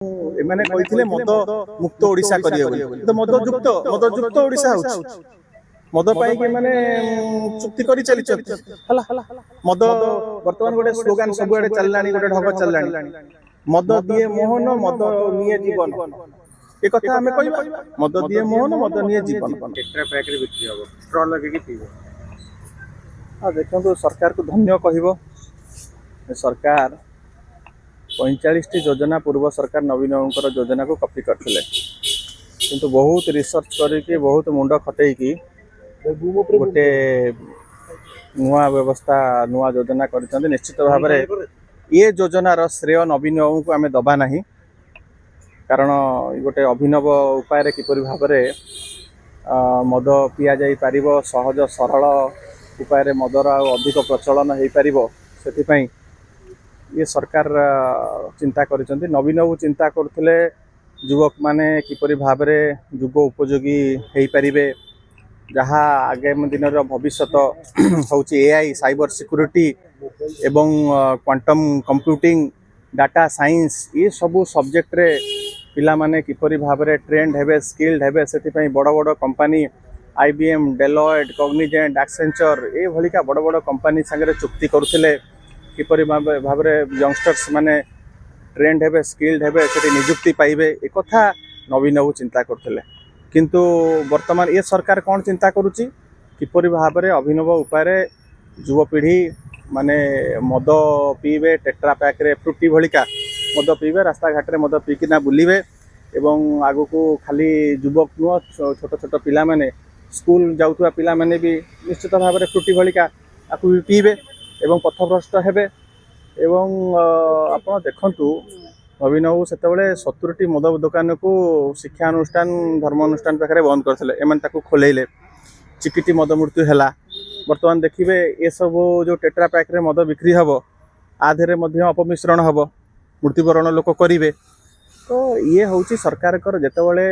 एमाने कहिथिले मद मुक्त ओडिशा करियो बोली तो मद युक्त ओडिशा होछ मद पाई के माने चुक्ति करी चली हला मद वर्तमान गोटे स्लोगन सब आडे चललानी गोटे ढग चललानी मद दिए मोहन मद निये जीवन ए कथा हमें कहबा मद दिए मोहन मद निये जीवन टेट्रा पैक रे बिक्री हो स्ट्रॉ लगे के पीबो आ देखो सरकार को धन्य कहबो सरकार 45 योजना पूर्व सरकार नवीन योजना को कॉपी करथिले किंतु बहुत रिसर्च करके बहुत मुंड खटई की गोटे नुआ व्यवस्था नुआ योजना कर निश्चित भाव में ये योजनार श्रेय नवीन बाबू को आम दबा ना कारण गोटे अभिनव उपाय किपर भाव मद पिया जाई पारिबो सहज सरल उपाय मदर अधिक प्रचलन हो पारिबो से ये सरकार चिंता करिसेंती नवीन बाबू चिंता करथिले युवक माने किपरि भाव में युग उपयोगी हो पारिबे जहाँ आगामी दिन भविष्य हूँ एआई साइबर सिक्योरिटी एवं क्वांटम कंप्यूटिंग डाटा साइंस ये सबू सब्जेक्ट रे पिला माने किपरि भाव में ट्रेंड हेबे स्किल्ड हेबे से बड़ बड़ company IBM Deloitte Cognizant Accenture ये भलिका बड़ बड़ कंपनी संगे चुक्ति करुथिले किपरि भाव में यंगस्टर्स माने ट्रेंड हेबे स्किल्ड हेबे से निजुक्ति पाइबे एक कथा नवीन बाबू चिंता करथिले किंतु वर्तमान ये सरकार कौन चिंता करुच्ची किपरि भाव में अभिनव उपाय युवपीढ़ी माने मद पीबे टेट्रा पैक रे फ्रूटी भलिका मद पीबे रास्ता घाट रे मद पीकिना बुलिबे एवं आगु को खाली युवक नुह छोट छोट पिला माने स्कूल जाउथुवा पिला माने भी निश्चित भाव में फ्रूटी भलिका आकु भी पीबे एवं पथभ्रष्ट हेबे एवं आपण देखंतु नवीन बाबू से 70टी मद दुकान को शिक्षा अनुष्ठान धर्म अनुष्ठान पाखे बंद करते एम खोलेले चिकिटी मद मृत्यु है बर्तमान देखिए ये सब जो टेट्रा पैक रे मद बिक्री हम आधे अपमिश्रण हम मृत्युवरण लोक करेंगे तो ये हूँ सरकार जितेबाला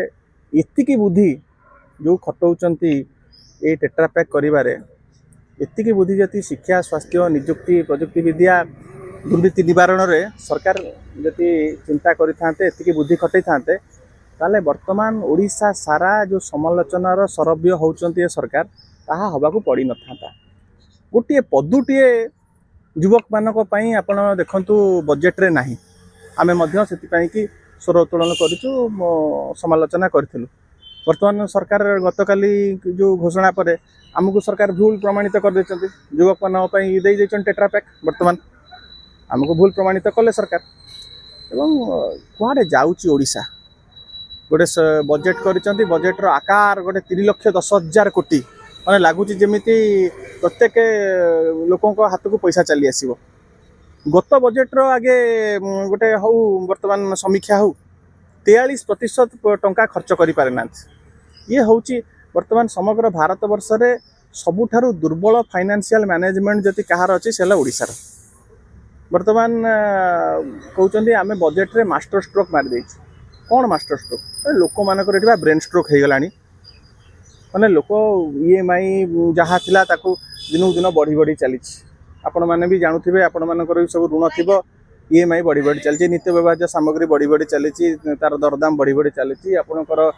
एतिकी बुद्धि जो खटौंती ये टेट्रा पैक करिबारे एतिकी बुद्धि जति शिक्षा स्वास्थ्य निजुक्ति प्रजुक्ति विद्या दुर्नीति निवारण रे सरकार जति चिंता करिथांते एतिकी बुद्धि खटै थांते ताले वर्तमान ओडिशा सारा जो समालोचनार सरभ्य होउचंती ये सरकार ताहा हबाकू पड़ी न थांता गोटे पदुटीए युवक मानक पई आपण देखंतु बजेट रे नाही आमे मध्य सेति पई कि स्वर उत्तोलन करिचु समालोचना करथिलु वर्तमान सरकार गतकाली जो घोषणा पर आमको सरकार भूल प्रमाणित कर देचंती युवक मानक पई देई देचन टेट्रा पैक वर्तमान आमको भूल प्रमाणित कले सरकार एवं कुआडे जाउची ओडिशा गोटे बजेट करिसंती बजेट रो आकार गोटे 3,10,000 कोटी माने लागुची जेमिति प्रत्येक लोकों को हाथ को पैसा चली आसीबो गत बजेट रो आगे गोटे हौ वर्तमान समीक्षा हौ 43% टंका खर्च करि पारे ना ये होची वर्तमान समग्र भारत वर्ष रे सबुठारु दुर्बल फाइनेंशियल मैनेजमेंट जति कहार अछि सेला ओडिसा रो वर्तमान कहते आम बजेट रे मास्टर स्ट्रोक मारी देछ कौन मास्टर स्ट्रोक लोक मानक ब्रेन स्ट्रोक हो गलानी माने लोक ईएमआई जहाँ थिला ताकू दिनू दिन बढ़ी बढ़ी चली आपण मैंने भी जानुथिबे आपण मानकर भी सब ऋण थिबो ईएमआई बढ़ी बढ़ी चलती नित्य व्यवहार्य सामग्री बढ़ी बढ़ी चली तार दरदाम बढ़ी बढ़ी चली आपणकर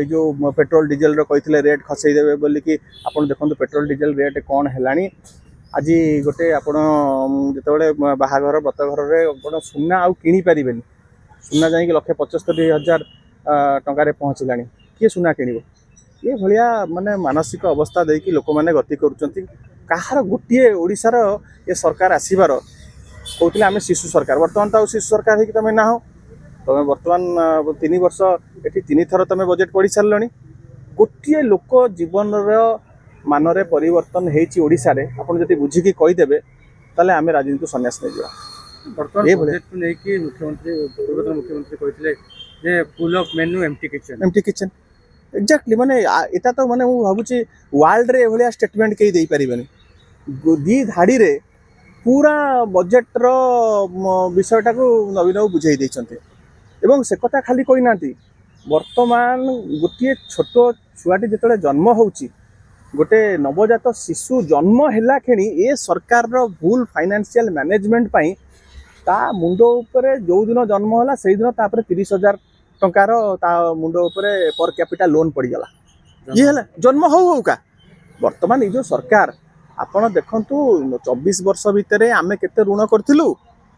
जो पेट्रोल डीजेल रो कहिथिले रेट खसई देबे बोली कि आपण देखंतु पेट्रोल डीजेल रेट कौन हेलानी आज गोटे आपण जितेबाला बाहाघर व्रतघर में सुना आउ किणी पारे सुना जाकि 1,75,000 टंकार पहुँचला किए सुना किण ये भाया माने मानसिक अवस्था देकी लोक मैंने गति कर गोटे ओडिशार ये सरकार आसबार कहते आम शिशु सरकार बर्तमान तो शिशु सरकार है तुम ना हो तुम बर्तमान 3 वर्ष ये 3 थर तुम बजेट पढ़ी सारे गोटे लोक जीवन मानरे परिवर्तन होती ओडिशा रे आपण जति बुझिकी कहीदेवे ताले आमे राजनीति सन्यास नहीं जा वर्तमान बजेट को लेके मुख्यमंत्री पूर्वतन मुख्यमंत्री कहथिले जे full of menu empty kitchen exactly माने एटा तो माने मु भाबुची वर्ल्ड रे एभलिया स्टेटमेंट केही देई परिबेनी दी धाड़ी रे पूरा बजेट रो विषयटा को नवीन बाबू बुझाई देइचंते एवं से कथा खाली कहि नांती वर्तमान गोटे छोट छुआटी जेतले जन्म होउची गोटे नवजात शिशु जन्म है खेणी ए सरकार रो भूल फाइनेंशियल मैनेजमेंट पाई ତା ମୁଣ୍ଡ ଉପରେ ଯୋଉ ଦିନ ଜନ୍ମ ହେଲା ସେଇ ଦିନ ତାପରେ 30,000 ଟଙ୍କାର ତା ମୁଣ୍ଡ ଉପରେ पर କ୍ୟାପିଟା ଲୋନ୍ ପଡ଼ିଗଲା। ଇଏ ହେଲା ଜନ୍ମ ହଉ ହଉକା ବର୍ତ୍ତମାନ ଏଇ ଯୋଉ ସରକାର ଆପଣ ଦେଖନ୍ତୁ 24 ବର୍ଷ ଭିତରେ ଆମେ କେତେ ଋଣ କରିଥିଲୁ,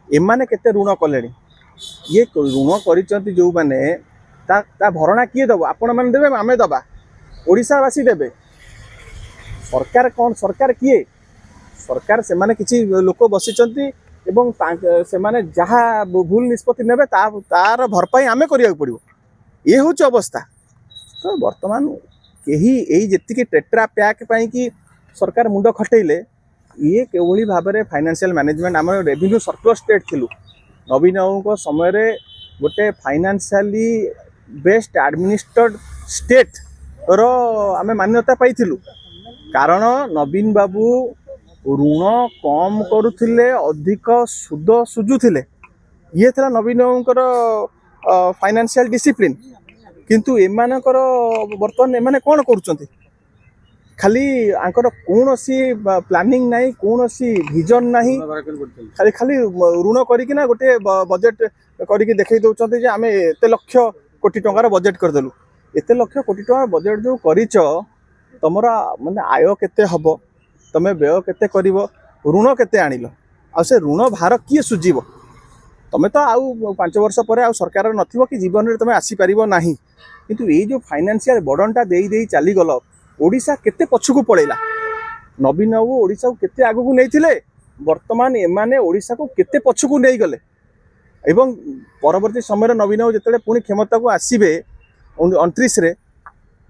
ଏମାନେ କେତେ ଋଣ କଲେଣି। ଇଏ ଋଣ କରିଛନ୍ତି ଯୋଉମାନେ ତା ଭରଣା କିଏ ଦେବ? ଆପଣମାନେ ଦେବେ, ଆମେ ଦେବା, ଓଡ଼ିଶାବାସୀ ଦେବେ। ସରକାର କ'ଣ? ସରକାର କିଏ? ସରକାର ସେମାନେ କିଛି ଲୋକ ବସିଛନ୍ତି ଏବଂ ସେମାନେ ଯାହା ଭୁଲ ନିଷ୍ପତ୍ତି ନେବେ ତାର ଭରପାଇ ଆମେ କରିବାକୁ ପଡ଼ିବ। ଇଏ ହେଉଛି ଅବସ୍ଥା। ତ ବର୍ତ୍ତମାନ କେହି ଏଇ ଯେତିକି ଟେଟ୍ରା ପ୍ୟାକ୍ ପାଇଁକି ସରକାର ମୁଣ୍ଡ ଖଟେଇଲେ, ଇଏ କେଉଁଭଳି ଭାବରେ ଫାଇନାନ୍ସିଆଲ ମ୍ୟାନେଜମେଣ୍ଟ, ଆମର ରେଭିନ୍ୟୁ ସରପ୍ଲସ୍ ଷ୍ଟେଟ୍ ଥିଲୁ। ନବୀନ ବାବୁଙ୍କ ସମୟରେ ଗୋଟେ ଫାଇନାନ୍ସିଆଲି ବେଷ୍ଟ ଆଡମିନିଷ୍ଟ୍ରେଡ୍ ଷ୍ଟେଟ୍ର ଆମେ ମାନ୍ୟତା ପାଇଥିଲୁ। କାରଣ ନବୀନ ବାବୁ ଋଣ କମ୍ କରୁଥିଲେ, ଅଧିକ ସୁଧ ସୁଝୁଥିଲେ। ଇଏ ଥିଲା ନବୀନ ବାବୁଙ୍କର ଫାଇନାନ୍ସିଆଲ ଡିସିପ୍ଲିନ୍। କିନ୍ତୁ ଏମାନଙ୍କର ବର୍ତ୍ତମାନ ଏମାନେ କ'ଣ କରୁଛନ୍ତି? ଖାଲି ଆଙ୍କର କୌଣସି ପ୍ଲାନିଂ ନାହିଁ, କୌଣସି ଭିଜନ ନାହିଁ। ଖାଲି ଋଣ କରିକିନା ଗୋଟେ ବଜେଟ୍ କରିକି ଦେଖେଇ ଦେଉଛନ୍ତି ଯେ ଆମେ ଏତେ ଲକ୍ଷ କୋଟି ଟଙ୍କାର ବଜେଟ୍ କରିଦେଲୁ। ଏତେ ଲକ୍ଷ କୋଟି ଟଙ୍କା ବଜେଟ୍ ଯେଉଁ କରିଛ, ତମର ମାନେ ଆୟ କେତେ ହେବ, ତମେ ବ୍ୟୟ କେତେ କରିବ, ଋଣ କେତେ ଆଣିଲ, ଆଉ ସେ ଋଣ ଭାର କିଏ ସୁଝିବ? ତମେ ତ ଆଉ 5 ବର୍ଷ ପରେ ଆଉ ସରକାର ନଥିବ କି ଜୀବନରେ ତମେ ଆସିପାରିବ ନାହିଁ। କିନ୍ତୁ ଏଇ ଯେଉଁ ଫାଇନାନ୍ସିଆଲ ବର୍ଡ଼ନଟା ଦେଇ ଚାଲିଗଲ, ଓଡ଼ିଶା କେତେ ପଛକୁ ପଳେଇଲା। ନବୀନ ବାବୁ ଓଡ଼ିଶାକୁ କେତେ ଆଗକୁ ନେଇଥିଲେ, ବର୍ତ୍ତମାନ ଏମାନେ ଓଡ଼ିଶାକୁ କେତେ ପଛକୁ ନେଇଗଲେ। ଏବଂ ପରବର୍ତ୍ତୀ ସମୟରେ ନବୀନ ବାବୁ ଯେତେବେଳେ ପୁଣି କ୍ଷମତାକୁ ଆସିବେ 29ରେ,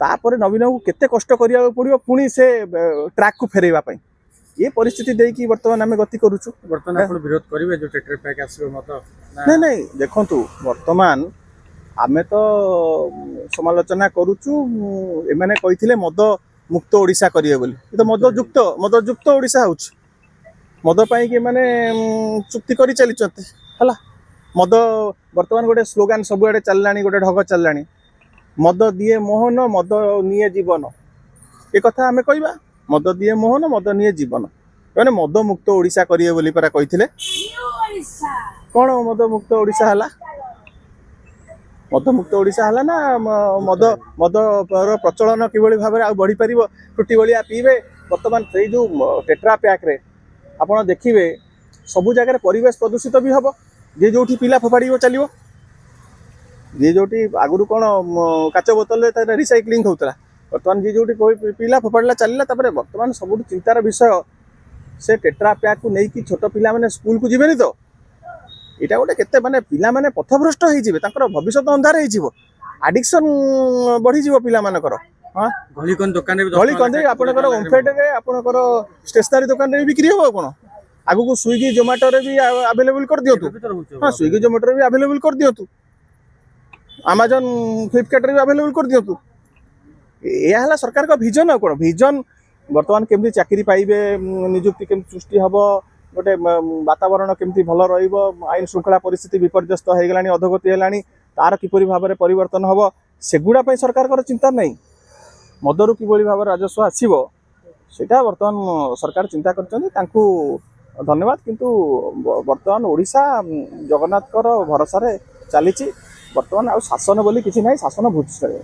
ତାପରେ ନବୀନ ବାବୁ କେତେ କଷ୍ଟ କରିବାକୁ ପଡ଼ିବ ପୁଣି ସେ ଟ୍ରାକ୍କୁ ଫେରାଇବା ପାଇଁ। ଏ ପରିସ୍ଥିତି ଦେଇକି ବର୍ତ୍ତମାନ ଆମେ ଗତି କରୁଛୁ। ବର୍ତ୍ତମାନ ଆପଣ ବିରୋଧ କରିବେ ଯେଉଁ ଟେଟ୍ରା ପ୍ୟାକ୍ ଆସିବ ମତ? ନାଇଁ ଦେଖନ୍ତୁ, ବର୍ତ୍ତମାନ ଆମେ ତ ସମାଲୋଚନା କରୁଛୁ। ଏମାନେ କହିଥିଲେ ମଦ ମୁକ୍ତ ଓଡ଼ିଶା କରିବେ ବୋଲି, କିନ୍ତୁ ମଦଯୁକ୍ତ ଓଡ଼ିଶା ହେଉଛି। ମଦ ପାଇଁକି ଏମାନେ ଚୁକ୍ତି କରି ଚାଲିଛନ୍ତି ହେଲା। ମଦ ବର୍ତ୍ତମାନ ଗୋଟେ ସ୍ଲୋଗାନ ସବୁଆଡ଼େ ଚାଲିଲାଣି, ଗୋଟେ ଢଗ ଚାଲିଲାଣି, ମଦ ଦିଏ ମୋହନ, ମଦ ନିଏ ଜୀବନ। ଏ କଥା ଆମେ କହିବା, ମଦ ଦିଏ ମୋହନ, ମଦ ନିଏ ଜୀବନ। ମାନେ ମଦ ମୁକ୍ତ ଓଡ଼ିଶା କରିବେ ବୋଲି ପରା କହିଥିଲେ। କ'ଣ ମଦମୁକ୍ତ ଓଡ଼ିଶା ହେଲା? ମଦମୁକ୍ତ ଓଡ଼ିଶା ହେଲା ନା ମଦର ପ୍ରଚଳନ କିଭଳି ଭାବରେ ଆଉ ବଢ଼ିପାରିବ? ଟୁଟି ଭଳିଆ ପିଇବେ। ବର୍ତ୍ତମାନ ସେଇ ଯେଉଁ ଟେଟ୍ରା ପ୍ୟାକ୍ରେ ଆପଣ ଦେଖିବେ ସବୁ ଜାଗାରେ ପରିବେଶ ପ୍ରଦୂଷିତ ବି ହେବ। ଯିଏ ଯେଉଁଠି ପିଲା ଫୋପାଡ଼ିବ ଚାଲିବ। ଯିଏ ଯେଉଁଠି ଆଗରୁ କ'ଣ କାଚ ବୋତଲରେ ତାର ରିସାଇକ୍ଲିଂ ହେଉଥିଲା, ବର୍ତ୍ତମାନ ଯିଏ ଯେଉଁଠି ପିଲା ଫୋପାଡ଼ିଲା ଚାଲିଲା। ତାପରେ ବର୍ତ୍ତମାନ ସବୁଠୁ ଚିନ୍ତାର ବିଷୟ, ସେ ଟେଟ୍ରା ପ୍ୟାକ୍କୁ ନେଇକି ଛୋଟ ପିଲାମାନେ ସ୍କୁଲକୁ ଯିବେନି ତ? ଏଇଟା ଗୋଟେ କେତେ ମାନେ ପିଲାମାନେ ପଥଭ୍ରଷ୍ଟ ହେଇଯିବେ, ତାଙ୍କର ଭବିଷ୍ୟତ ଅନ୍ଧାର ହେଇଯିବ, ଆଡିକ୍ସନ୍ ବଢ଼ିଯିବ ପିଲାମାନଙ୍କର। ହଁ, ଗଳି କନ୍ଦି ଆପଣଙ୍କର ଓମଫେଡରେ, ଆପଣଙ୍କର ଷ୍ଟେସନାରୀ ଦୋକାନରେ ବି ବିକ୍ରି ହେବ। କ'ଣ ଆଗକୁ ସ୍ୱିଗି ଜୋମାଟୋରେ ବି ଆଭେଲେବୁଲ୍ କରିଦିଅନ୍ତୁ। ହଁ, ସ୍ୱିଗି ଜୋମାଟୋରେ ବି ଆଭେଲେବୁଲ୍ କରିଦିଅନ୍ତୁ, ଆମାଜନ ଫ୍ଲିପକାର୍ଟରେ ବି ଆଭେଲେବୁଲ୍ କରିଦିଅନ୍ତୁ। ଏହା ହେଲା ସରକାରଙ୍କ ଭିଜନ। ଆଉ କ'ଣ ଭିଜନ? ବର୍ତ୍ତମାନ କେମିତି ଚାକିରି ପାଇବେ, ନିଯୁକ୍ତି କେମିତି ସୃଷ୍ଟି ହେବ, ଗୋଟେ ବାତାବରଣ କେମିତି ଭଲ ରହିବ, ଆଇନ ଶୃଙ୍ଖଳା ପରିସ୍ଥିତି ବିପର୍ଯ୍ୟସ୍ତ ହେଇଗଲାଣି, ଅଧୋଗତି ହେଲାଣି, ତାର କିପରି ଭାବରେ ପରିବର୍ତ୍ତନ ହେବ, ସେଗୁଡ଼ା ପାଇଁ ସରକାରଙ୍କର ଚିନ୍ତା ନାହିଁ। ମଦରୁ କିଭଳି ଭାବରେ ରାଜସ୍ୱ ଆସିବ, ସେଇଟା ବର୍ତ୍ତମାନ ସରକାର ଚିନ୍ତା କରିଛନ୍ତି, ତାଙ୍କୁ ଧନ୍ୟବାଦ। କିନ୍ତୁ ବର୍ତ୍ତମାନ ଓଡ଼ିଶା ଜଗନ୍ନାଥଙ୍କର ଭରସାରେ ଚାଲିଛି। ବର୍ତ୍ତମାନ ଆଉ ଶାସନ ବୋଲି କିଛି ନାହିଁ, ଶାସନ ଭୂତସ୍ତରୀୟ।